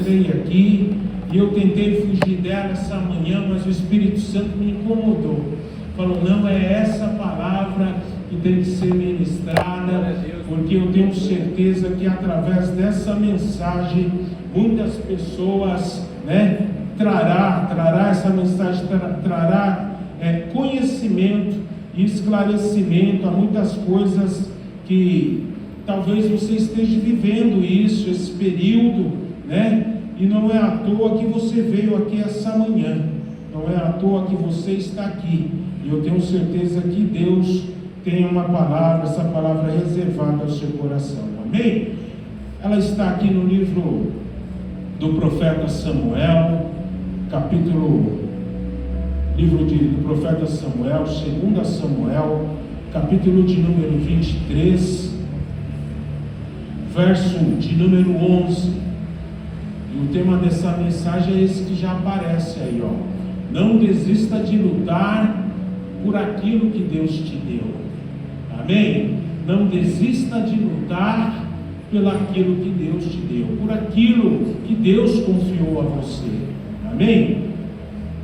ministrei aqui, e eu tentei fugir dela essa manhã, mas o Espírito Santo me incomodou. Falou, não, é essa palavra que tem que ser ministrada, porque eu tenho certeza que através dessa mensagem, muitas pessoas, trará essa mensagem, trará conhecimento e esclarecimento a muitas coisas que talvez você esteja vivendo isso, esse período, e não é à toa que você veio aqui essa manhã, não é à toa que você está aqui, e eu tenho certeza que Deus tem uma palavra, essa palavra reservada ao seu coração, amém? Ela está aqui no livro do profeta Samuel, livro do profeta Samuel, 2 Samuel, capítulo de número 23, verso de número 11, e o tema dessa mensagem é esse que já aparece aí, ó. Não desista de lutar por aquilo que Deus te deu, amém? Não desista de lutar pelo aquilo que Deus te deu, por aquilo que Deus confiou a você, amém?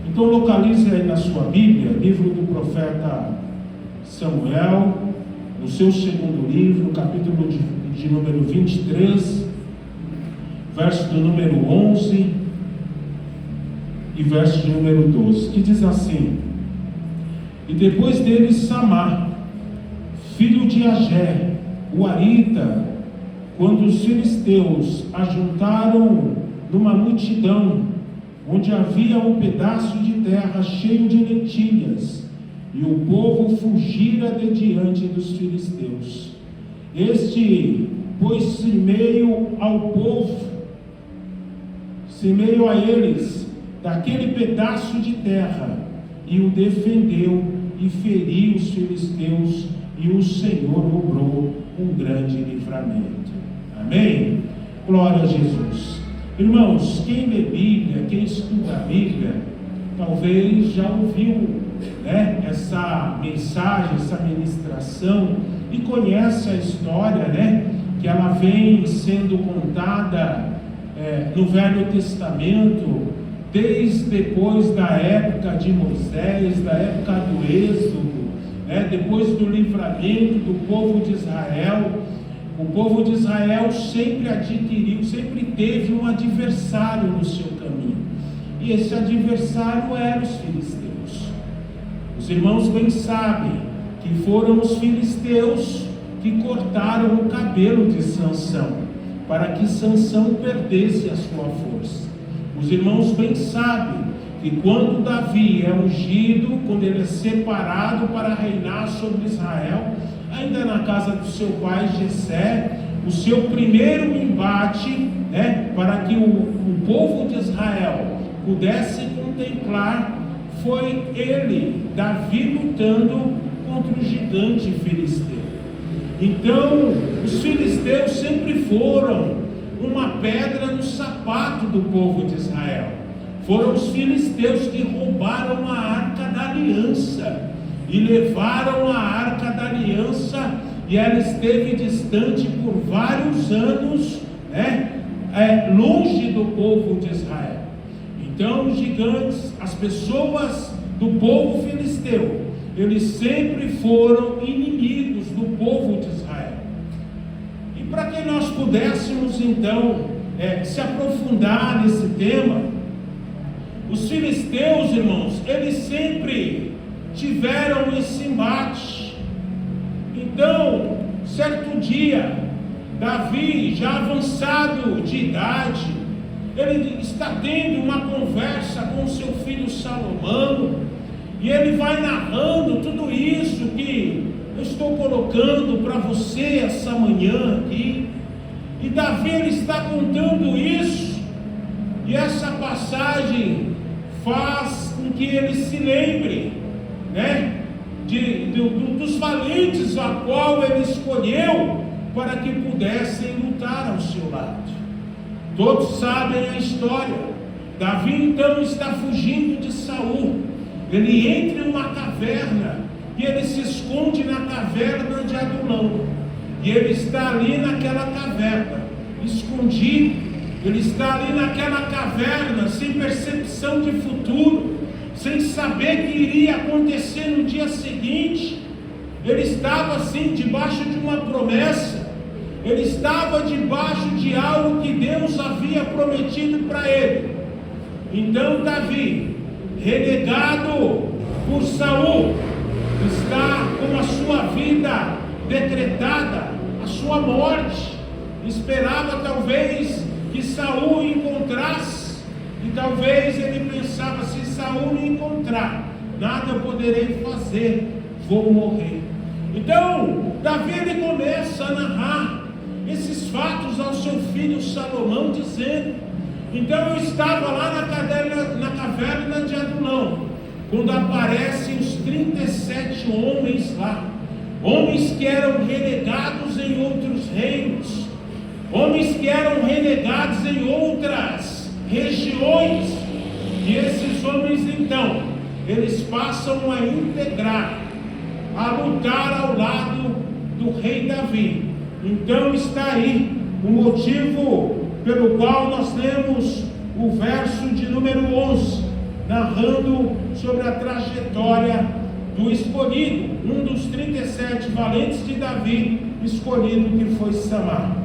Então localize aí na sua Bíblia, livro do profeta Samuel, no seu segundo livro, capítulo de número 23, verso do número 11 e verso de número 12, que diz assim: E depois dele Samá, filho de Agé, o Arita, quando os filisteus ajuntaram numa multidão, onde havia um pedaço de terra cheio de lentilhas, e o povo fugira de diante dos filisteus. Este pôs-se meio ao povo, se meio a eles, daquele pedaço de terra, e o defendeu, e feriu os filisteus, e o Senhor obrou um grande livramento. Amém? Glória a Jesus. Irmãos, quem lê Bíblia, quem estuda a Bíblia, talvez já ouviu essa mensagem, essa ministração, e conhece a história, que ela vem sendo contada no Velho Testamento, desde depois da época de Moisés, da época do Êxodo, depois do livramento do povo de Israel. O povo de Israel sempre teve um adversário no seu caminho, e esse adversário eram os filisteus. Os irmãos bem sabem que foram os filisteus que cortaram o cabelo de Sansão, para que Sansão perdesse a sua força. Os irmãos bem sabem que quando Davi é ungido, quando ele é separado para reinar sobre Israel, ainda na casa do seu pai Jessé, o seu primeiro embate, para que o povo de Israel pudesse contemplar, foi ele, Davi, lutando contra o gigante filisteu. Então, os filisteus sempre foram uma pedra no sapato do povo de Israel. Foram os filisteus que roubaram a arca da aliança e levaram a arca da aliança, e ela esteve distante por vários anos, longe do povo de Israel. Então os gigantes, as pessoas do povo filisteu, eles sempre foram inimigos do povo de Israel. E para que nós pudéssemos então se aprofundar nesse tema, os filisteus, irmãos, eles sempre tiveram esse embate. Então, certo dia, Davi, já avançado de idade, ele está tendo uma conversa com seu filho Salomão, e ele vai narrando tudo isso que eu estou colocando para você essa manhã aqui. E Davi, ele está contando isso, e essa passagem faz com que ele se lembre, dos valentes a qual ele escolheu para que pudessem lutar ao seu lado. Todos sabem a história. Davi então está fugindo de Saul. Ele entra em uma caverna e ele se esconde na caverna de Adulão. E ele está ali naquela caverna, escondido, Ele está ali naquela caverna, sem percepção de futuro, sem saber que iria acontecer no dia seguinte. Ele estava assim, debaixo de uma promessa. Ele estava debaixo de algo que Deus havia prometido para ele. Então Davi, renegado por Saul, está com a sua vida decretada, a sua morte. Esperava talvez que Saul o encontrasse, e talvez ele pensava: se Saul me encontrar, nada eu poderei fazer, vou morrer. Então Davi ele começa a narrar esses fatos ao seu filho Salomão, dizendo: então eu estava lá na caverna de Adulão, quando aparecem os 37 homens lá, homens que eram renegados em outros reinos, homens que eram renegados em outras regiões. E esses homens então, eles passam a integrar, a lutar ao lado do rei Davi. Então está aí o motivo pelo qual nós lemos o verso de número 11, narrando sobre a trajetória do escolhido, um dos 37 valentes de Davi, escolhido, que foi Samar.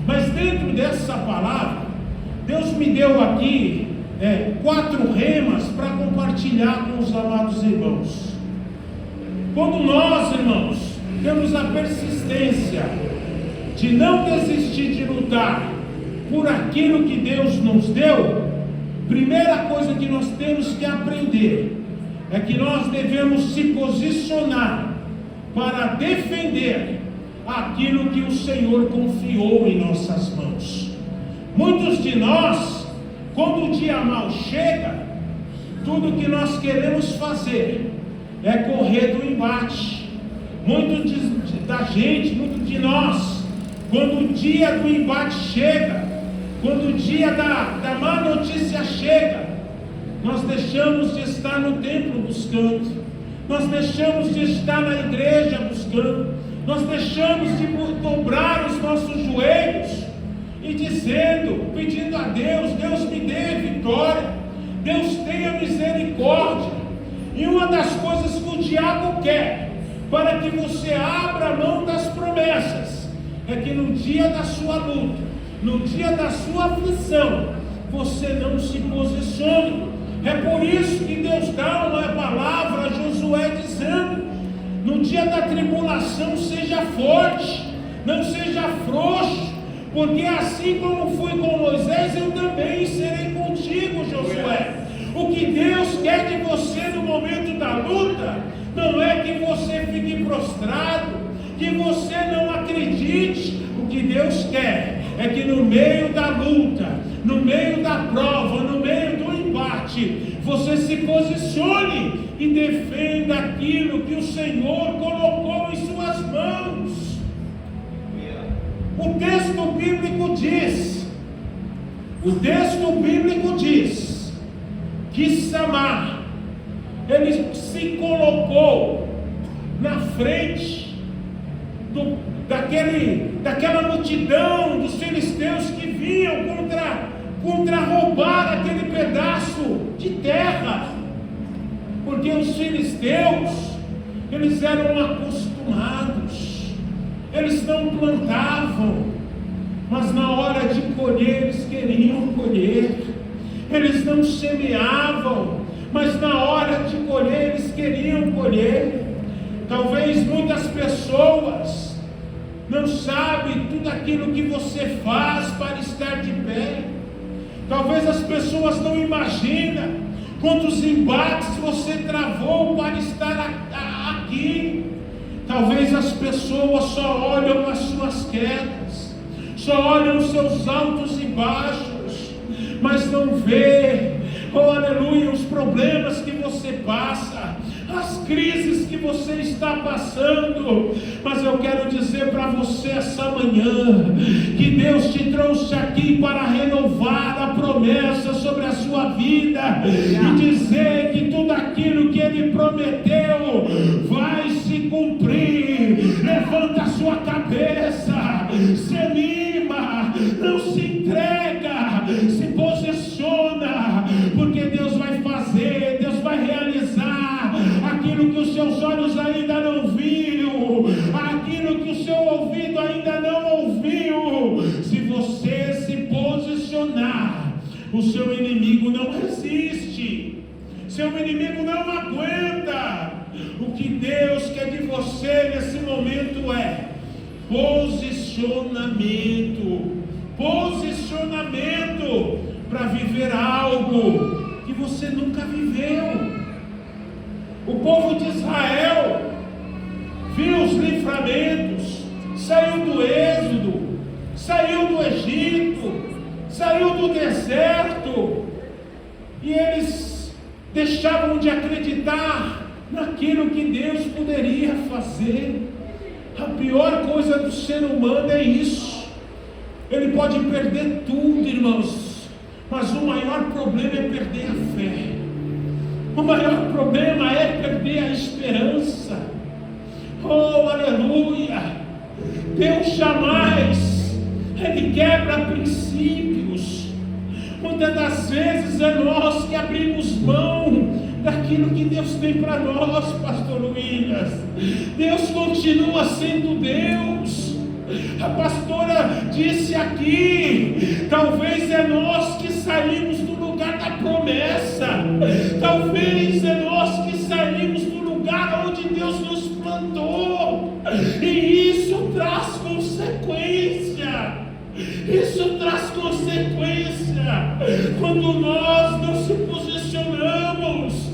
Mas dentro dessa palavra, Deus me deu aqui 4 remas para compartilhar com os amados irmãos. Quando nós, irmãos, temos a persistência de não desistir de lutar por aquilo que Deus nos deu, primeira coisa que nós temos que aprender é que nós devemos se posicionar para defender aquilo que o Senhor confiou em nossas mãos. Muitos de nós, quando o dia mal chega, tudo que nós queremos fazer é correr do embate. Muito de nós, quando o dia do embate chega, quando o dia da má notícia chega, nós deixamos de estar no templo buscando, nós deixamos de estar na igreja buscando, nós deixamos de dobrar os nossos joelhos e pedindo a Deus: Deus me dê vitória, Deus tenha misericórdia. E uma das coisas que o diabo quer, para que você abra a mão das promessas, é que no dia da sua luta, no dia da sua aflição, você não se posicione. É por isso que Deus dá uma palavra a Josué dizendo: no dia da tribulação seja forte, não seja frouxo, porque assim como fui com Moisés, eu também serei contigo, Josué. O que Deus quer de você no momento da luta não é que você fique prostrado, que você não acredite. O que Deus quer é que no meio da luta, no meio da prova, no meio do embate, você se posicione e defenda aquilo que o Senhor colocou em suas mãos. O texto bíblico diz que Samar, ele se colocou na frente daquela multidão dos filisteus que vinham contra roubar aquele pedaço de terra, porque os filisteus, eles eram acostumados, eles não plantavam, mas na hora de colher eles queriam colher. Eles não semeavam, mas na hora de colher eles queriam colher. Talvez muitas pessoas não sabem tudo aquilo que você faz para estar de pé. Talvez as pessoas não imaginam quantos embates você travou para estar aqui. Talvez as pessoas só olham as suas quedas, só olham os seus altos e baixos, mas não vê, oh aleluia, os problemas que você passa, as crises que você está passando. Mas eu quero dizer para você essa manhã, que Deus te trouxe aqui para renovar a promessa sobre a sua vida, e dizer que tudo aquilo que Ele prometeu vai se cumprir. Levanta a sua cabeça, se anima, não se entrega, porque Deus vai fazer, Deus vai realizar aquilo que os seus olhos ainda não viram, aquilo que o seu ouvido ainda não ouviu. Se você se posicionar, o seu inimigo não resiste, seu inimigo não aguenta. O que Deus quer de você nesse momento é posicionamento para viver algo que você nunca viveu. O povo de Israel viu os livramentos, saiu do Êxodo, saiu do Egito, saiu do deserto, e eles deixavam de acreditar naquilo que Deus poderia fazer. A pior coisa do ser humano é isso. Ele pode perder tudo, irmãos, mas o maior problema é perder a fé. O maior problema é perder a esperança. Oh, aleluia! Deus jamais, Ele quebra princípios. Muitas das vezes é nós que abrimos mão daquilo que Deus tem para nós, pastor Williams. Deus continua sendo Deus. A pastora disse aqui, talvez é nós que saímos do lugar da promessa, talvez é nós que saímos do lugar onde Deus nos plantou, e isso traz consequência. Isso traz consequência quando nós não se posicionamos.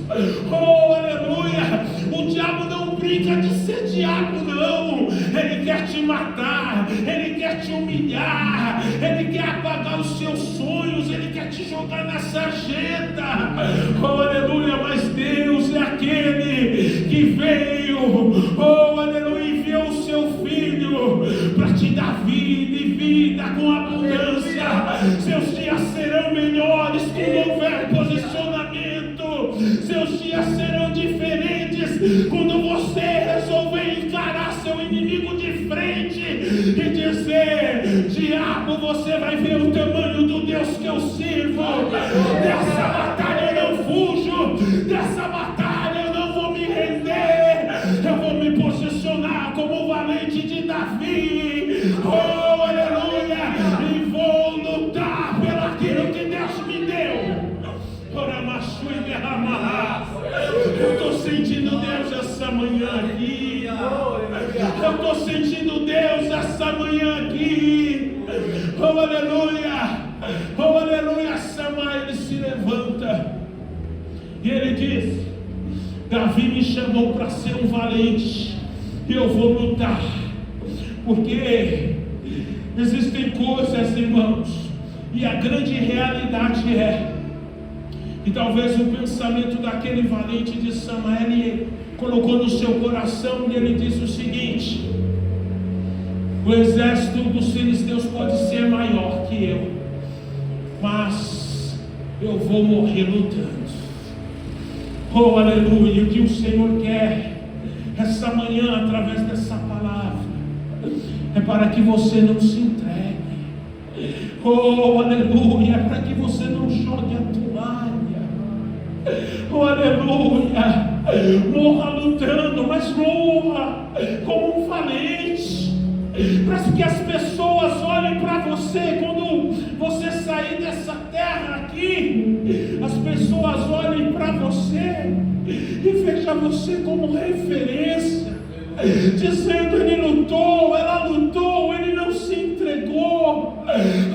Oh, aleluia! O diabo não brinca de ser diabo, não. Ele quer te matar, ele quer te humilhar, ele quer apagar os seus sonhos, ele quer te jogar na sarjeta. Oh, aleluia! Mas Deus é aquele que veio, oh, aleluia, enviou o seu Filho para te dar vida e vida com abundância. Seus dias serão melhores quando houver posicionamento. Seus dias serão diferentes quando você resolver encarar seu inimigo de frente e dizer: diabo, você vai ver o tamanho do Deus que eu sirvo. Dessa batalha eu não fujo, dessa batalha eu não vou me render, eu vou me posicionar como o valente de Davi. Oh, aleluia! E vou lutar pelo aquilo que Deus me deu. Eu estou sentindo Deus essa manhã aqui. Eu estou sentindo Deus essa manhã aqui. Oh, aleluia! Oh, aleluia! Samar, ele se levanta e ele diz: Davi me chamou para ser um valente, eu vou lutar. Porque existem coisas, irmãos, e a grande realidade é que talvez o pensamento daquele valente de Samael ele colocou no seu coração, e ele disse o seguinte: o exército dos filisteus pode ser maior que eu, mas eu vou morrer lutando. Oh, aleluia! O que o Senhor quer essa manhã através dessa palavra é para que você não se entregue. Oh, aleluia! É para que você não jogue a toalha. Oh, aleluia! Morra lutando, mas morra como um valente. Para que as pessoas olhem para você quando você sair dessa terra aqui. As pessoas olhem para você e vejam você como referência, dizendo: ele lutou, ela lutou, ele não se entregou.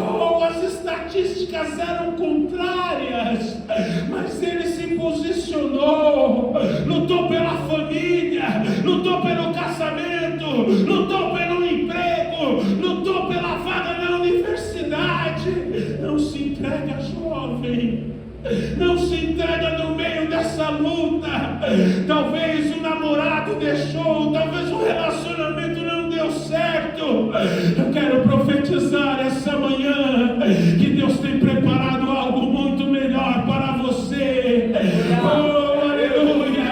Oh, as estatísticas eram contrárias, mas ele se posicionou, lutou pela família, lutou pelo casamento, lutou pelo emprego, lutou pela vaga na universidade. Não se entrega, jovem. Não se entrega no meio dessa luta. Talvez o namorado deixou, talvez o relacionamento não deu certo. Eu quero profetizar essa manhã que Deus tem preparado algo muito melhor para você. Oh, aleluia!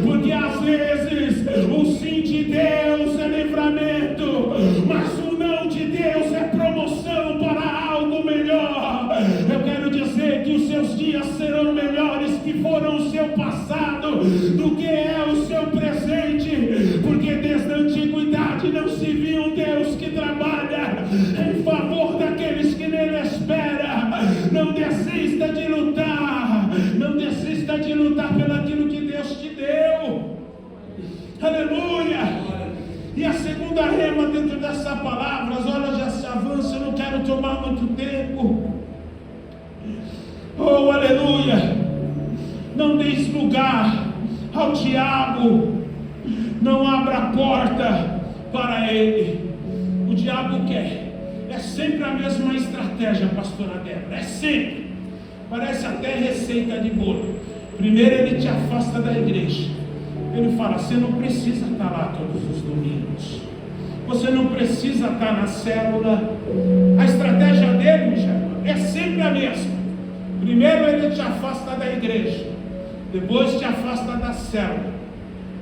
Porque às vezes o sim de Deus é livramento, mas o não de Deus é promoção para algo melhor. Eu quero dizer que os seus dias dias serão melhores que foram o seu passado, do que é o seu presente, porque desde a antiguidade não se viu um Deus que trabalha em favor daqueles que nele esperam. Não desista de lutar, não desista de lutar pelo aquilo que Deus te deu. Aleluia! E a segunda rema dentro dessa palavra, as horas já se avançam, eu não quero tomar muito tempo. Oh, aleluia! Não deis lugar ao diabo, não abra a porta para ele. O diabo quer, é sempre a mesma estratégia, pastora Débora, é sempre, parece até receita de bolo. Primeiro ele te afasta da igreja. Ele fala, você não precisa estar lá todos os domingos, você não precisa estar na célula. A estratégia dele, Michel, é sempre a mesma. Primeiro ele te afasta da igreja, depois te afasta da célula,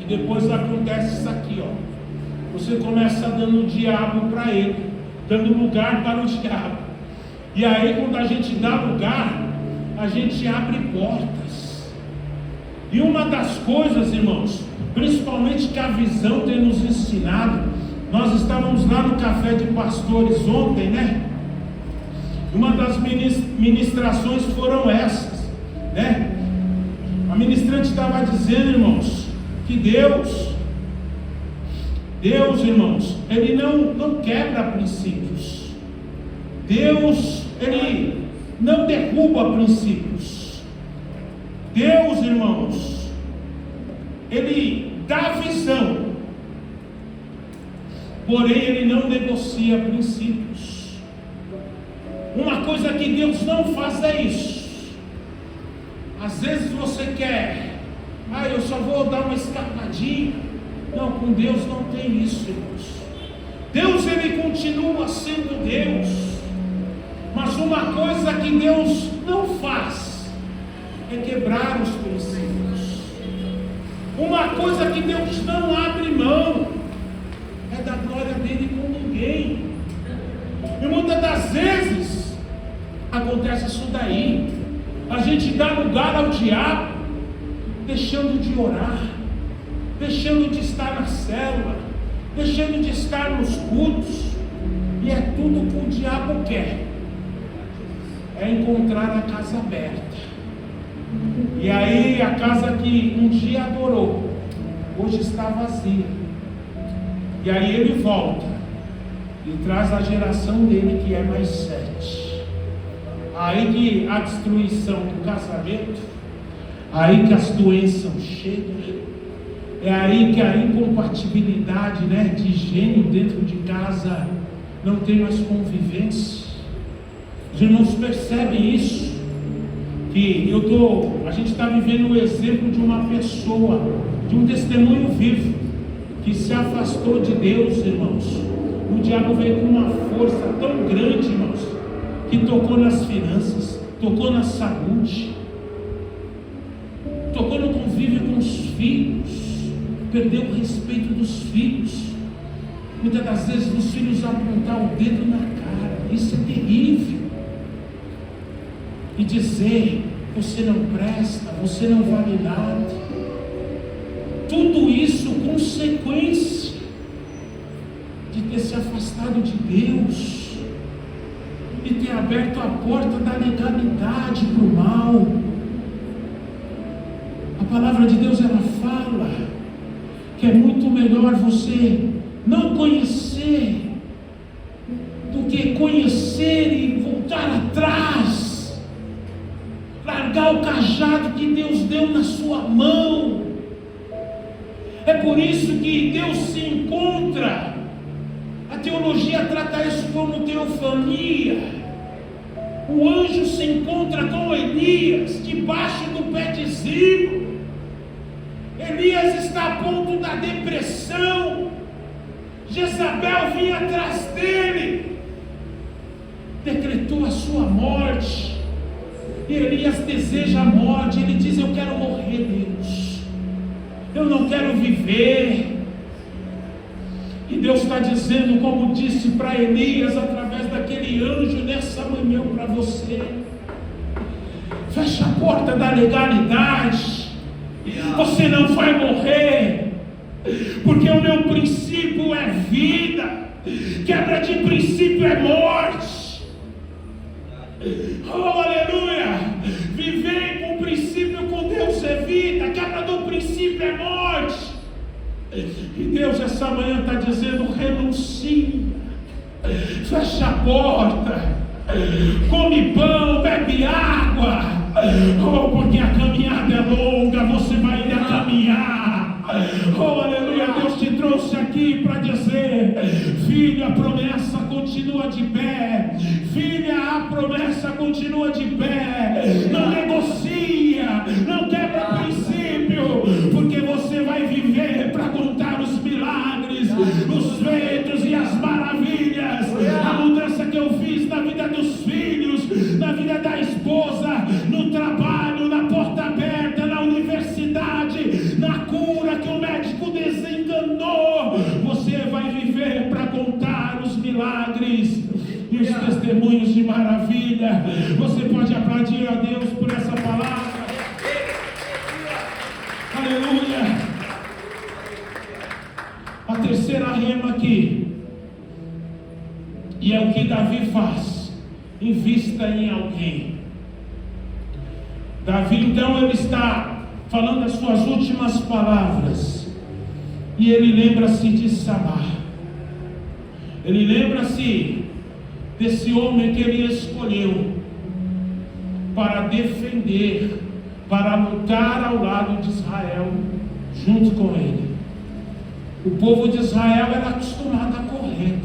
e depois acontece isso aqui, ó. Você começa dando o diabo para ele, dando lugar para o diabo. E aí quando a gente dá lugar, a gente abre portas. E uma das coisas, irmãos, principalmente que a visão tem nos ensinado, nós estávamos lá no café de pastores ontem, né? Uma das ministrações foram essas, né? A ministrante estava dizendo, irmãos, que Deus, irmãos, Ele não quebra princípios. Deus, Ele não derruba princípios. Deus, irmãos, Ele dá visão, porém Ele não negocia princípios. Uma coisa que Deus não faz é isso. Às vezes você quer, eu só vou dar uma escapadinha. Não, com Deus não tem isso, irmãos. Deus, Ele continua sendo Deus, mas uma coisa que Deus não faz é quebrar os princípios. Uma coisa que Deus não abre mão é da glória dele com ninguém. E muitas das vezes acontece isso daí. A gente dá lugar ao diabo, deixando de orar, deixando de estar na célula, deixando de estar nos cultos. E é tudo que o diabo quer, é encontrar a casa aberta. E aí a casa que um dia adorou, hoje está vazia. E aí ele volta e traz a geração dele, que é mais 7. Aí que a destruição do casamento, aí que as doenças chegam, é aí que a incompatibilidade, né, de gênio dentro de casa não tem mais convivência. Os irmãos percebem isso? Que a gente está vivendo o exemplo de uma pessoa, de um testemunho vivo, que se afastou de Deus, irmãos. O diabo veio com uma força tão grande, irmãos, que tocou nas finanças, tocou na saúde, tocou no convívio com os filhos, perdeu o respeito dos filhos. Muitas das vezes os filhos apontar o dedo na cara, isso é terrível. E dizer, você não presta, você não vale nada. Tudo isso consequência de ter se afastado de Deus e ter aberto a porta da legalidade para o mal. A palavra de Deus, ela fala que é muito melhor você não conhecer do que conhecer e voltar atrás, largar o cajado que Deus deu na sua mão. É por isso que Deus se encontra, a teologia trata isso como teofania. O anjo se encontra com Elias debaixo do pé de Zibo. Elias está a ponto da depressão. Jezabel vinha atrás dele, decretou a sua morte. E Elias deseja a morte. Ele diz, eu quero morrer, Deus, eu não quero viver. E Deus está dizendo, como disse para Elias através daquele anjo nessa manhã para você: Fecha a porta da legalidade. Você não vai morrer, porque o meu princípio é vida. Quebra de princípio é morte. Oh, aleluia. Viver com o princípio com Deus é vida. Quebra do princípio é morte. E Deus essa manhã está dizendo: renuncia. Fecha a porta. Come pão, bebe água. Oh, porque a caminhada é longa. Você vai ainda caminhar. Oh, aleluia. Deus te trouxe aqui para dizer: filho, a promessa continua de pé. Filha, a promessa continua de pé. Não negocia, não quebra princípio, porque você vai viver para contar os milagres, os feitos e as maravilhas. A mudança que eu fiz na vida dos filhos, na vida da esposa, no trabalho, na porta aberta, na universidade, na cura que o médico desenganou. Você vai viver para contar os milagres e os testemunhos de maravilha. Você pode aplaudir a Deus por essa palavra. Aleluia. A terceira rema aqui, e é o que Davi faz: invista em alguém. Davi então ele está falando as suas últimas palavras, e ele lembra-se de Samar. Ele lembra-se desse homem que ele escolheu para defender, para lutar ao lado de Israel, junto com ele. O povo de Israel era acostumado a correr.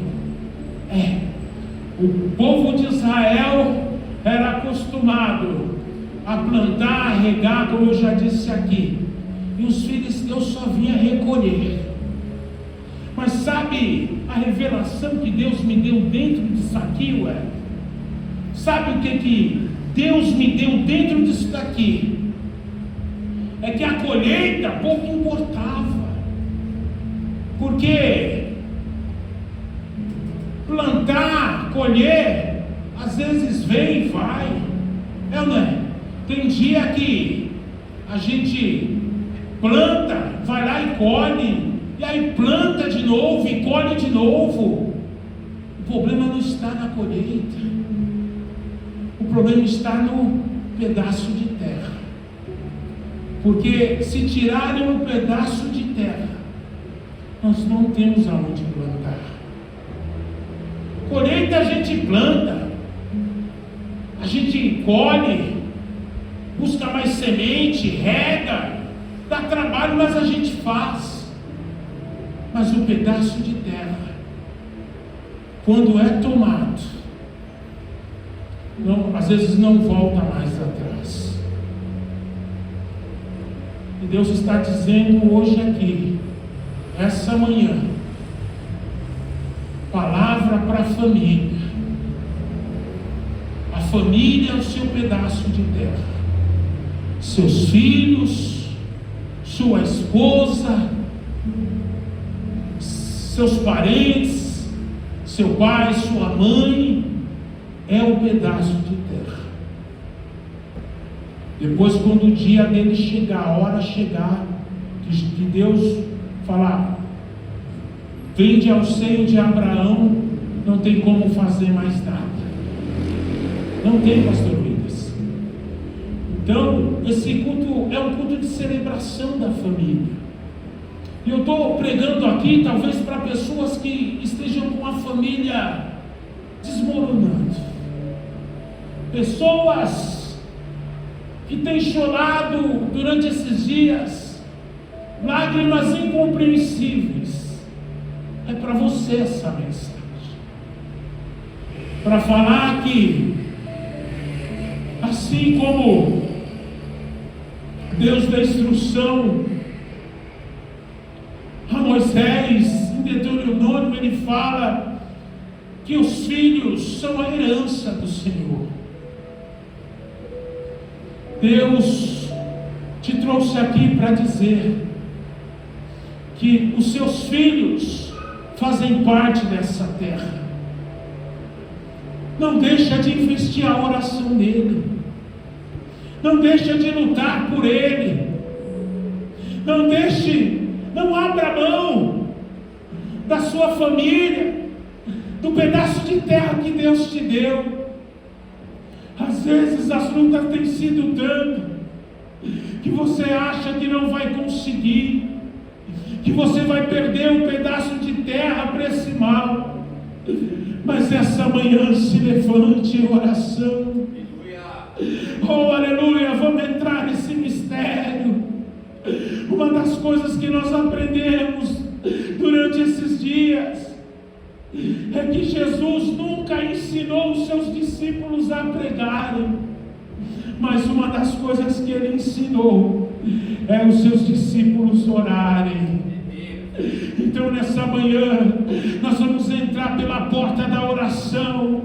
O povo de Israel era acostumado a plantar, a regar, como eu já disse aqui, e os filisteus só vinham recolher. Mas sabe a revelação que Deus me deu dentro disso aqui, ué? Sabe o que Deus me deu dentro disso daqui? É que a colheita pouco importava, porque plantar, colher, às vezes vem e vai, é ou não é? Tem dia que a gente planta, vai lá e colhe, e aí planta de novo e colhe de novo. O problema não está na colheita, o problema está no pedaço de terra. Porque se tirarem um pedaço de terra, nós não temos aonde plantar. Colheita a gente planta, a gente colhe, busca mais semente, rega, dá trabalho, mas a gente faz. Mas o pedaço de terra, quando é tomado, às vezes não volta mais atrás. E Deus está dizendo hoje aqui, essa manhã, palavra para a família. A família é o seu pedaço de terra. Seus filhos, sua esposa, seus parentes, seu pai, sua mãe, é um pedaço de terra. Depois, quando o dia dele chegar, a hora chegar, que Deus falar, vende ao seio de Abraão, não tem como fazer mais nada. Não tem, pastor Lucas. Então, esse culto é um culto de celebração da família. E eu estou pregando aqui, talvez para pessoas que estejam com a família desmoronando. Pessoas que têm chorado durante esses dias, lágrimas incompreensíveis. É para você essa mensagem. Para falar que, assim como Deus dá instrução a Moisés, em Deuteronômio ele fala que os filhos são a herança do Senhor. Deus te trouxe aqui para dizer que os seus filhos fazem parte dessa terra. Não deixa de investir a oração nele. Não deixa de lutar por ele. Não abra mão da sua família, do pedaço de terra que Deus te deu. Às vezes as lutas têm sido tanto que você acha que não vai conseguir, que você vai perder um pedaço de terra para esse mal. Mas essa manhã se levante em oração. Oh, aleluia, vamos entrar nesse mistério. Uma das coisas que nós aprendemos durante esses dias é que Jesus nunca ensinou os seus discípulos a pregarem, mas uma das coisas que ele ensinou é os seus discípulos orarem. Então nessa manhã nós vamos entrar pela porta da oração,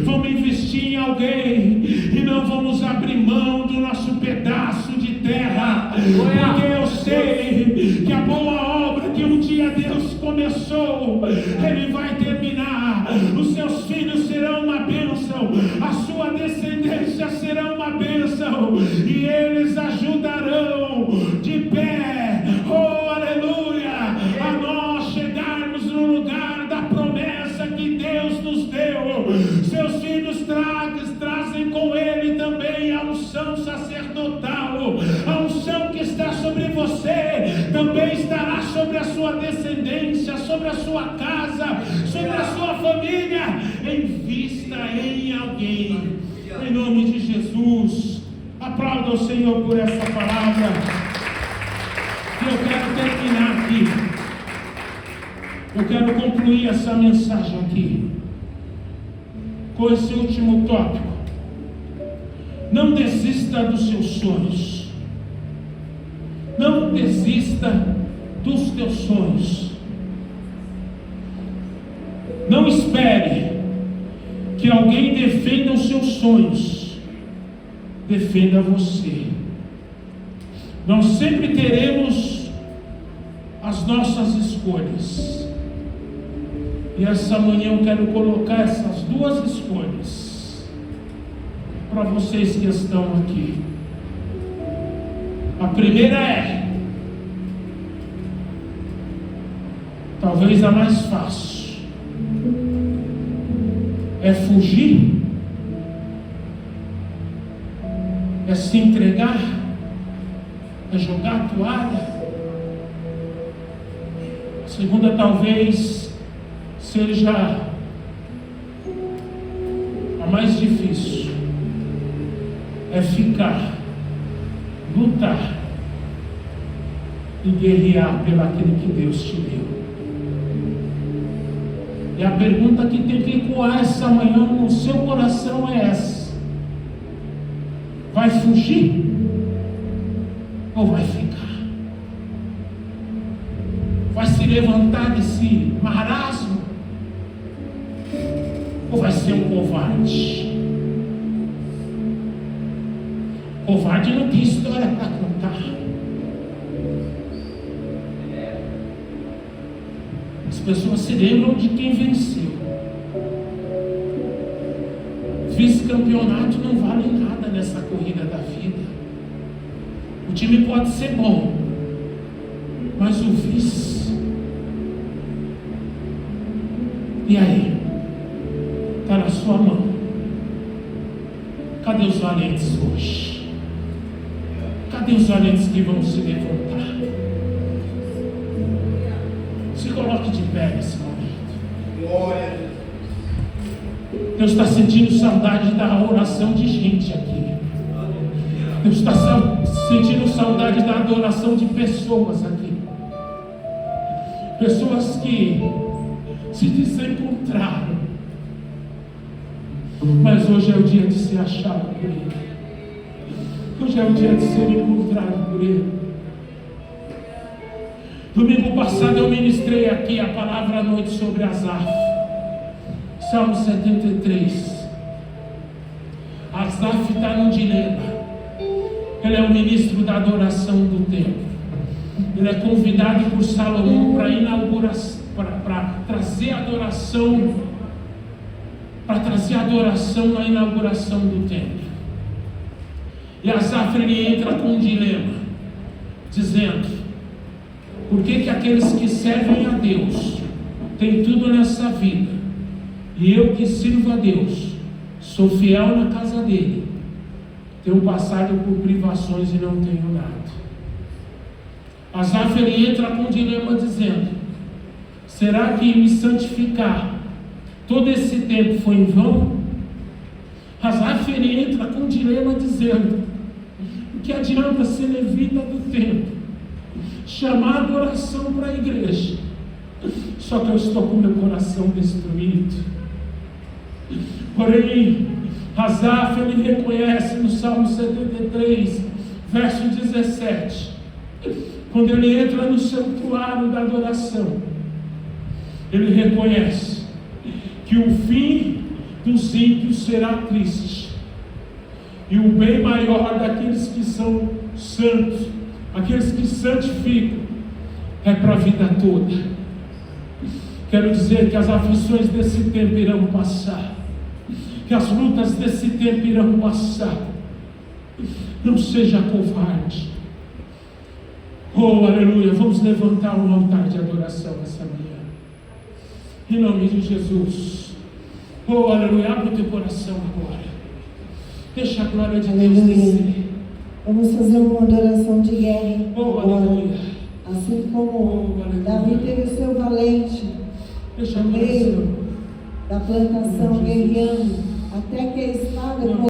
vamos investir em alguém e não vamos abrir mão do nosso pedaço de terra, porque eu sei que a boa obra que um dia Deus começou, Ele vai terminar. Os seus filhos serão uma bênção, a sua descendência será uma bênção, e eles ajudarão de pé, oh aleluia, a nós chegarmos no lugar da promessa que Deus nos deu. Seus filhos trazem com ele também a unção sacerdotal. A unção que está sobre você também estará sobre a sua descendência, sobre a sua casa, sobre a sua família. Invista em alguém, em nome de Jesus. Aplauda o Senhor por essa palavra. Eu quero terminar aqui. Eu quero concluir essa mensagem aqui com esse último tópico. Não desista dos seus sonhos. Não desista dos teus sonhos. Não espere que alguém defenda os seus sonhos. Defenda você. Nós sempre teremos as nossas escolhas. E essa manhã eu quero colocar essas duas escolhas para vocês que estão aqui. A primeira é, talvez a mais fácil, é fugir, é se entregar, é jogar a toalha. A segunda talvez seja a mais difícil, é ficar, lutar e guerrear pelaquilo que Deus te deu. E a pergunta que tem que ecoar essa manhã no seu coração é essa: vai fugir ou vai ficar? Vai se levantar desse marasmo ou vai ser um covarde? Covarde não tem história para contar. As pessoas se lembram de quem venceu. Vice-campeonato não vale nada nessa corrida da vida. O time pode ser bom, mas o vice, e aí? Está na sua mão. Cadê os valentes hoje? Cadê os valentes que vão se levantar? Se coloque de pé nesse momento. Glória a Deus. Deus está sentindo saudade da oração de gente aqui. Deus está sentindo saudade da adoração de pessoas aqui. Pessoas que se desencontraram, mas hoje é o dia de se achar por Ele. Hoje é o dia de ser encontrado por Ele. Domingo passado eu ministrei aqui a palavra à noite sobre Asaf, Salmo 73. Asaf está num dilema. Ele é o ministro da adoração do templo. Ele é convidado por Salomão para trazer adoração, na inauguração do templo. E Asaf, ele entra com um dilema, dizendo: por que aqueles que servem a Deus têm tudo nessa vida, e eu que sirvo a Deus, sou fiel na casa dele, tenho passado por privações e não tenho nada? Asaf, ele entra com um dilema dizendo: será que me santificar todo esse tempo foi em vão? Asaf, ele entra com um dilema dizendo: o que adianta ser levita do templo, chamar a adoração para a igreja, só que eu estou com meu coração destruído? Porém, Asaf, ele reconhece no Salmo 73, verso 17, quando ele entra no santuário da adoração, ele reconhece que o fim dos ímpios será triste, e o bem maior daqueles que são santos, aqueles que santificam, é para a vida toda. Quero dizer que as aflições desse tempo irão passar, que as lutas desse tempo irão passar. Não seja covarde. Oh, aleluia. Vamos levantar um altar de adoração essa manhã, em nome de Jesus. Oh, aleluia. Abre o teu coração agora, deixa a glória de Deus descer. Vamos fazer uma adoração de guerra. Oh, aleluia. Assim como Davi teve o seu valente no meio da plantação, guerreando, até que a espada